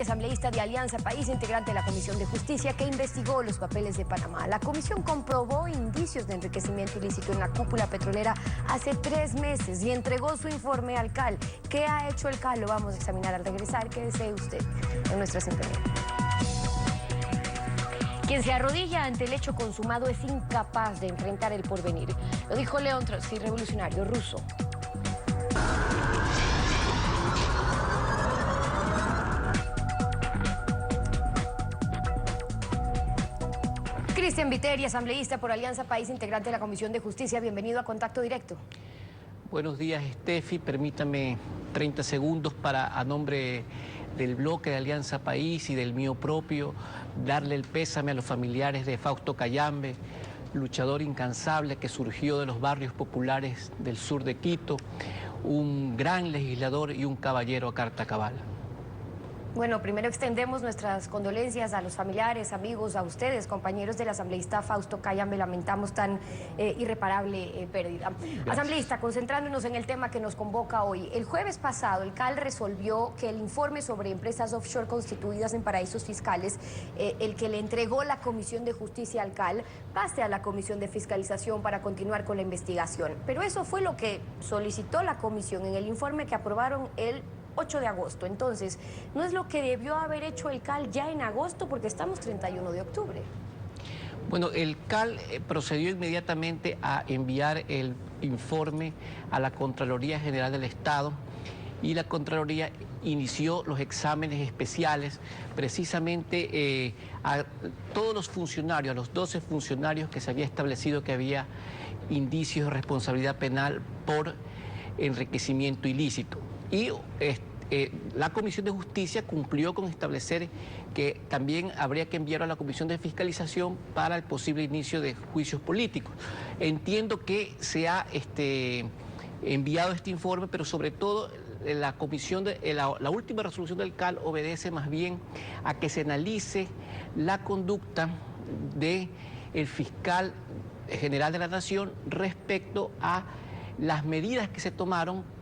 Asambleísta de Alianza País, integrante de la Comisión de Justicia que investigó los papeles de Panamá. La comisión comprobó indicios de enriquecimiento ilícito en la cúpula petrolera hace 3 meses y entregó su informe al CAL. ¿Qué ha hecho el CAL? Lo vamos a examinar al regresar. ¿Qué desee usted en nuestra sintonía? Quien se arrodilla ante el hecho consumado es incapaz de enfrentar el porvenir. Lo dijo León Trotsky, revolucionario ruso. Cristian Viteri, asambleísta por Alianza País, integrante de la Comisión de Justicia. Bienvenido a Contacto Directo. Buenos días, Estefi. Permítame 30 segundos para, a nombre del bloque de Alianza País y del mío propio, darle el pésame a los familiares de Fausto Cayambe, luchador incansable que surgió de los barrios populares del sur de Quito, un gran legislador y un caballero a carta cabal. Bueno, primero extendemos nuestras condolencias a los familiares, amigos, a ustedes, compañeros del asambleísta Fausto Cayambe. Lamentamos tan irreparable pérdida. Gracias. Asambleísta, concentrándonos en el tema que nos convoca hoy. El jueves pasado, el CAL resolvió que el informe sobre empresas offshore constituidas en paraísos fiscales, el que le entregó la Comisión de Justicia al CAL, pase a la Comisión de Fiscalización para continuar con la investigación. Pero eso fue lo que solicitó la Comisión en el informe que aprobaron el 8 de agosto. Entonces, ¿no es lo que debió haber hecho el CAL ya en agosto? Porque estamos 31 de octubre. Bueno, el CAL procedió inmediatamente a enviar el informe a la Contraloría General del Estado y la Contraloría inició los exámenes especiales precisamente a todos los funcionarios, a los 12 funcionarios que se había establecido que había indicios de responsabilidad penal por enriquecimiento ilícito. Y la Comisión de Justicia cumplió con establecer que también habría que enviar a la Comisión de Fiscalización para el posible inicio de juicios políticos. Entiendo que se ha enviado este informe, pero sobre todo la última resolución del CAL obedece más bien a que se analice la conducta del fiscal general de la Nación respecto a las medidas que se tomaron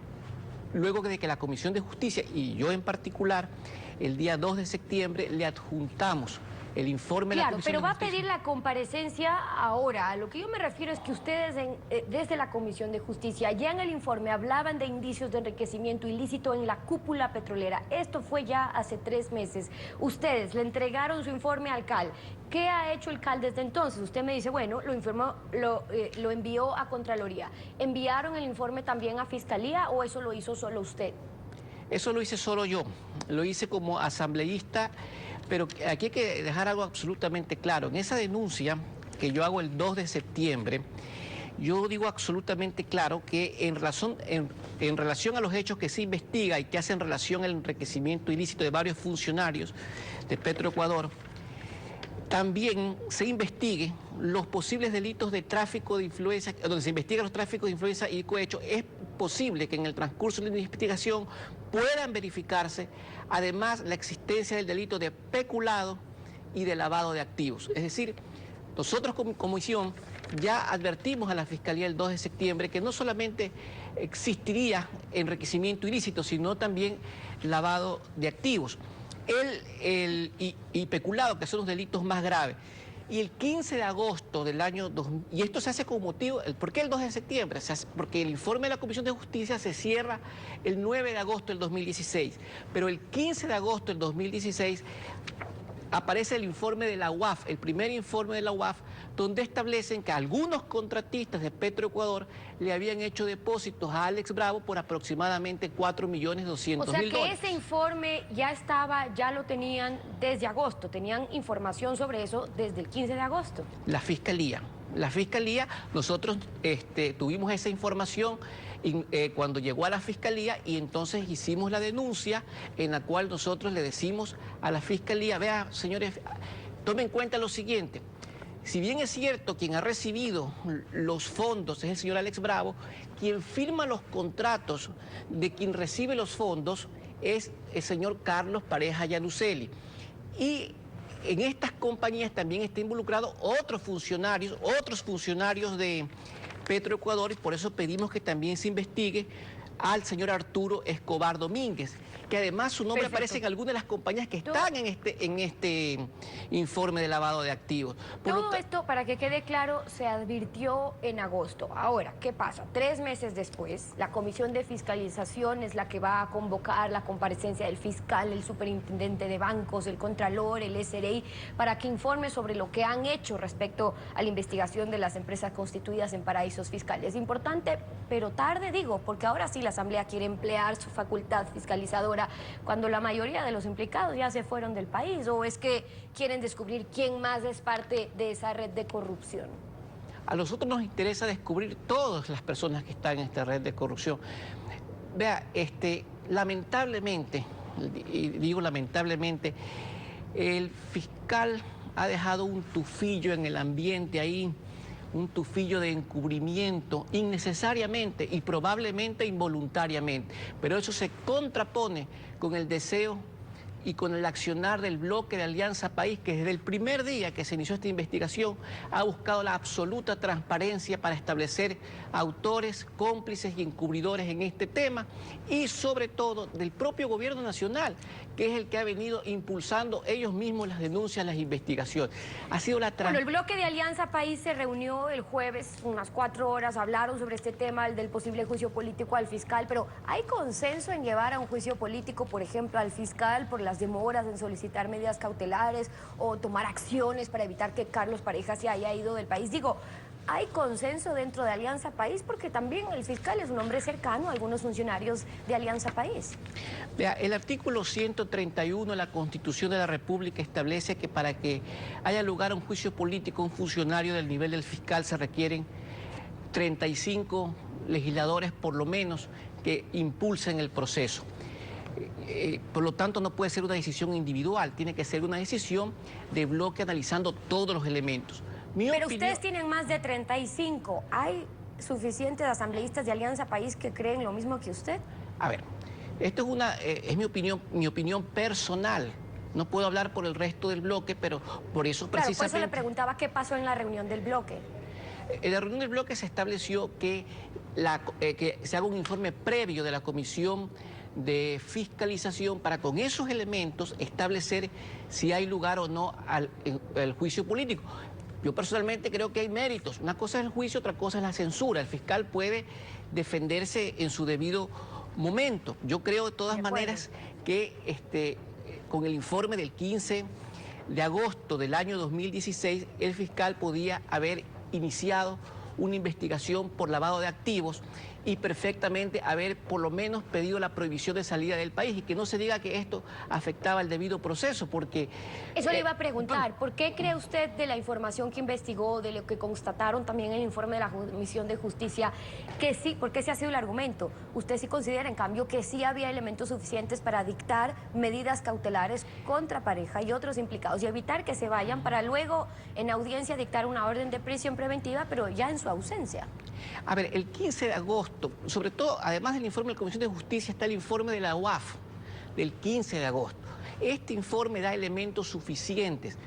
luego de que la Comisión de Justicia, y yo en particular, el día 2 de septiembre le adjuntamos el informe de la Comisión de Justicia. Claro, pero va a pedir la comparecencia ahora. A lo que yo me refiero es que ustedes desde la Comisión de Justicia ya en el informe hablaban de indicios de enriquecimiento ilícito en la cúpula petrolera. Esto fue ya hace 3 meses. Ustedes le entregaron su informe al CAL. ¿Qué ha hecho el CAL desde entonces? Usted me dice, bueno, lo envió a Contraloría. ¿Enviaron el informe también a Fiscalía o eso lo hizo solo usted? Eso lo hice solo yo. Lo hice como asambleísta. Pero aquí hay que dejar algo absolutamente claro. En esa denuncia que yo hago el 2 de septiembre, yo digo absolutamente claro que en relación a los hechos que se investiga y que hacen relación al enriquecimiento ilícito de varios funcionarios de Petroecuador, también se investigue los posibles delitos de tráfico de influencia, donde se investigan los tráficos de influencia y cohecho. Es posible que en el transcurso de la investigación puedan verificarse además la existencia del delito de peculado y de lavado de activos. Es decir, nosotros como comisión ya advertimos a la Fiscalía el 2 de septiembre que no solamente existiría enriquecimiento ilícito, sino también lavado de activos. Y peculado, que son los delitos más graves. Y el 15 de agosto del año 2000, y esto se hace con motivo, ¿por qué el 2 de septiembre? Porque el informe de la Comisión de Justicia se cierra el 9 de agosto del 2016, pero el 15 de agosto del 2016 aparece el informe de la UAF, el primer informe de la UAF, donde establecen que algunos contratistas de Petroecuador le habían hecho depósitos a Alex Bravo por aproximadamente 4.200.000 dólares. O sea que ese informe ya estaba, ya lo tenían desde agosto, tenían información sobre eso desde el 15 de agosto. La Fiscalía, nosotros tuvimos esa información cuando llegó a la Fiscalía y entonces hicimos la denuncia en la cual nosotros le decimos a la Fiscalía, vea, señores, tomen en cuenta lo siguiente, si bien es cierto quien ha recibido los fondos es el señor Alex Bravo, quien firma los contratos de quien recibe los fondos es el señor Carlos Pareja Yanuseli. Y en estas compañías también está involucrado otros funcionarios de Petroecuador y por eso pedimos que también se investigue al señor Arturo Escobar Domínguez, que además su nombre aparece en algunas de las compañías que están en este informe de lavado de activos. Todo esto, para que quede claro, se advirtió en agosto. Ahora, ¿qué pasa? 3 meses después, la Comisión de Fiscalización es la que va a convocar la comparecencia del fiscal, el superintendente de bancos, el contralor, el SRI, para que informe sobre lo que han hecho respecto a la investigación de las empresas constituidas en paraísos fiscales. Importante, pero tarde, digo, porque ahora sí la Asamblea quiere emplear su facultad fiscalizadora cuando la mayoría de los implicados ya se fueron del país, o es que quieren descubrir quién más es parte de esa red de corrupción. A nosotros nos interesa descubrir todas las personas que están en esta red de corrupción. Vea, lamentablemente, y digo lamentablemente, el fiscal ha dejado un tufillo en el ambiente ahí, un tufillo de encubrimiento innecesariamente y probablemente involuntariamente, pero eso se contrapone con el deseo y con el accionar del bloque de Alianza País, que desde el primer día que se inició esta investigación ha buscado la absoluta transparencia para establecer autores, cómplices y encubridores en este tema, y sobre todo del propio gobierno nacional, que es el que ha venido impulsando ellos mismos las denuncias, las investigaciones. Ha sido la Bueno, el bloque de Alianza País se reunió el jueves, unas 4 horas, hablaron sobre este tema, el del posible juicio político al fiscal, pero ¿hay consenso en llevar a un juicio político, por ejemplo, al fiscal por las demoras en solicitar medidas cautelares o tomar acciones para evitar que Carlos Pareja se haya ido del país? Digo, ¿hay consenso dentro de Alianza País? Porque también el fiscal es un hombre cercano a algunos funcionarios de Alianza País. Vea, el artículo 131 de la Constitución de la República establece que para que haya lugar a un juicio político, un funcionario del nivel del fiscal, se requieren 35 legisladores por lo menos que impulsen el proceso. Por lo tanto, no puede ser una decisión individual, tiene que ser una decisión de bloque analizando todos los elementos. Pero ustedes tienen más de 35. ¿Hay suficientes asambleístas de Alianza País que creen lo mismo que usted? A ver, esto es mi opinión personal. No puedo hablar por el resto del bloque, pero por eso precisamente... Claro, por eso le preguntaba qué pasó en la reunión del bloque. En la reunión del bloque se estableció que se haga un informe previo de la Comisión de Fiscalización para con esos elementos establecer si hay lugar o no al juicio político. Yo personalmente creo que hay méritos. Una cosa es el juicio, otra cosa es la censura. El fiscal puede defenderse en su debido momento. Yo creo de todas maneras que con el informe del 15 de agosto del año 2016, el fiscal podía haber iniciado una investigación por lavado de activos y perfectamente haber por lo menos pedido la prohibición de salida del país y que no se diga que esto afectaba el debido proceso, porque... Eso le iba a preguntar, ¿por qué cree usted de la información que investigó, de lo que constataron también en el informe de la Comisión de Justicia, que sí, porque ese ha sido el argumento? ¿Usted sí considera, en cambio, que sí había elementos suficientes para dictar medidas cautelares contra Pareja y otros implicados y evitar que se vayan para luego en audiencia dictar una orden de prisión preventiva, pero ya en su ausencia? A ver, el 15 de agosto, sobre todo, además del informe de la Comisión de Justicia, está el informe de la UAF del 15 de agosto. Este informe da elementos suficientes,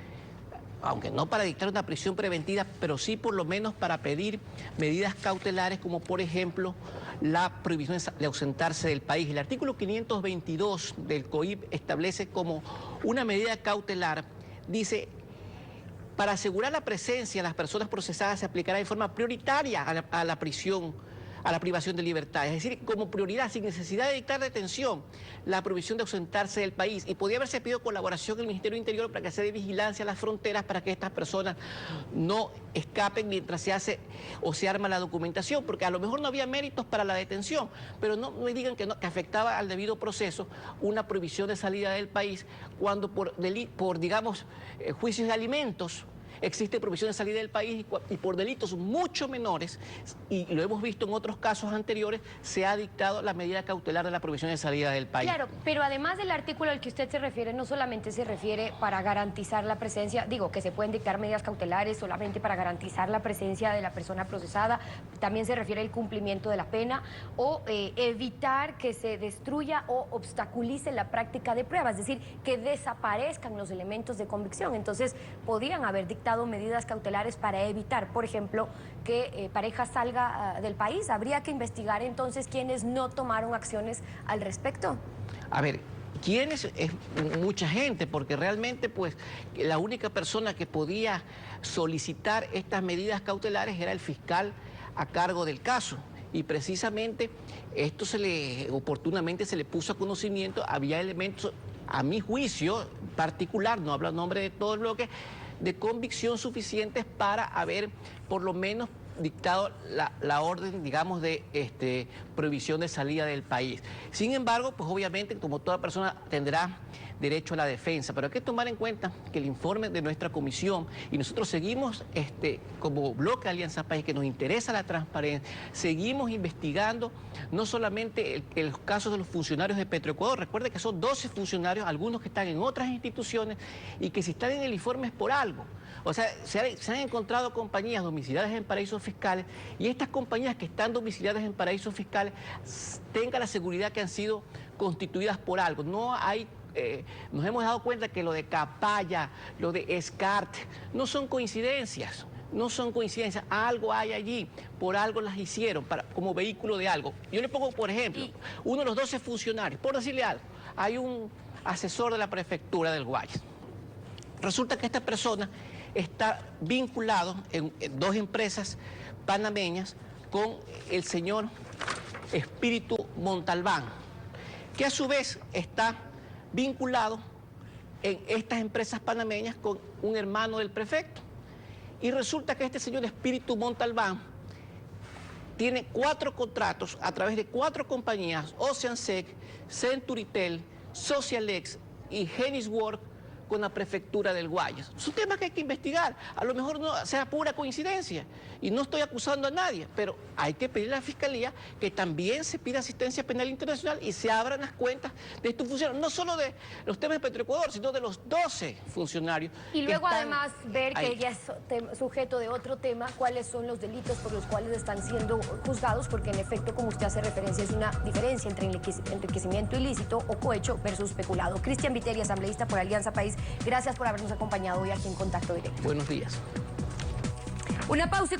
aunque no para dictar una prisión preventiva, pero sí por lo menos para pedir medidas cautelares, como por ejemplo la prohibición de ausentarse del país. El artículo 522 del COIP establece como una medida cautelar, dice: para asegurar la presencia de las personas procesadas se aplicará de forma prioritaria a la prisión, a la privación de libertad. Es decir, como prioridad, sin necesidad de dictar detención, la prohibición de ausentarse del país. Y podía haberse pedido colaboración del Ministerio del Interior para que se dé vigilancia a las fronteras para que estas personas no escapen mientras se hace o se arma la documentación, porque a lo mejor no había méritos para la detención, pero no me digan que afectaba al debido proceso una prohibición de salida del país cuando por digamos, juicios de alimentos existe prohibición de salida del país y por delitos mucho menores, y lo hemos visto en otros casos anteriores, se ha dictado la medida cautelar de la prohibición de salida del país. Claro, pero además del artículo al que usted se refiere, no solamente se refiere para garantizar la presencia, digo, que se pueden dictar medidas cautelares solamente para garantizar la presencia de la persona procesada, también se refiere al cumplimiento de la pena o evitar que se destruya o obstaculice la práctica de pruebas, es decir, que desaparezcan los elementos de convicción. Entonces, podrían haber dictado dictado medidas cautelares para evitar, por ejemplo, que pareja salga del país. ¿Habría que investigar entonces quiénes no tomaron acciones al respecto? A ver, ¿quiénes? Es mucha gente, porque realmente pues la única persona que podía solicitar estas medidas cautelares era el fiscal a cargo del caso. Y precisamente esto oportunamente se le puso a conocimiento, había elementos, a mi juicio particular, no hablo en nombre de todo el bloque, de convicción suficientes para haber por lo menos dictado la orden, digamos, de prohibición de salida del país. Sin embargo, pues obviamente, como toda persona tendrá derecho a la defensa, pero hay que tomar en cuenta que el informe de nuestra comisión, y nosotros seguimos como bloque Alianza País, que nos interesa la transparencia, seguimos investigando no solamente los casos de los funcionarios de Petroecuador. Recuerde que son 12 funcionarios, algunos que están en otras instituciones, y que si están en el informe es por algo. O sea, se han encontrado compañías domiciliadas en paraísos fiscales, y estas compañías que están domiciliadas en paraísos fiscales tengan la seguridad que han sido constituidas por algo. No hay... nos hemos dado cuenta que lo de Capaya, lo de Escart, no son coincidencias. No son coincidencias, algo hay allí, por algo las hicieron, como vehículo de algo. Yo le pongo, por ejemplo, uno de los 12 funcionarios, por decirle algo, hay un asesor de la prefectura del Guayas. Resulta que esta persona está vinculado en 2 empresas panameñas con el señor Espíritu Montalbán, que a su vez está vinculado en estas empresas panameñas con un hermano del prefecto. Y resulta que este señor Espíritu Montalbán tiene 4 contratos a través de 4 compañías, Oceansec, Centuritel, Socialex y Geniswork, con la prefectura del Guayas. Es un tema que hay que investigar. A lo mejor no sea pura coincidencia, y no estoy acusando a nadie, pero hay que pedirle a la Fiscalía que también se pida asistencia penal internacional y se abran las cuentas de estos funcionarios, no solo de los temas de Petroecuador, sino de los 12 funcionarios. Y luego además ver que ella es sujeto de otro tema, cuáles son los delitos por los cuales están siendo juzgados, porque en efecto, como usted hace referencia, es una diferencia entre enriquecimiento ilícito o cohecho versus peculado. Cristian Viteri, asambleísta por Alianza País, gracias por habernos acompañado hoy aquí en Contacto Directo. Buenos días. Una pausa y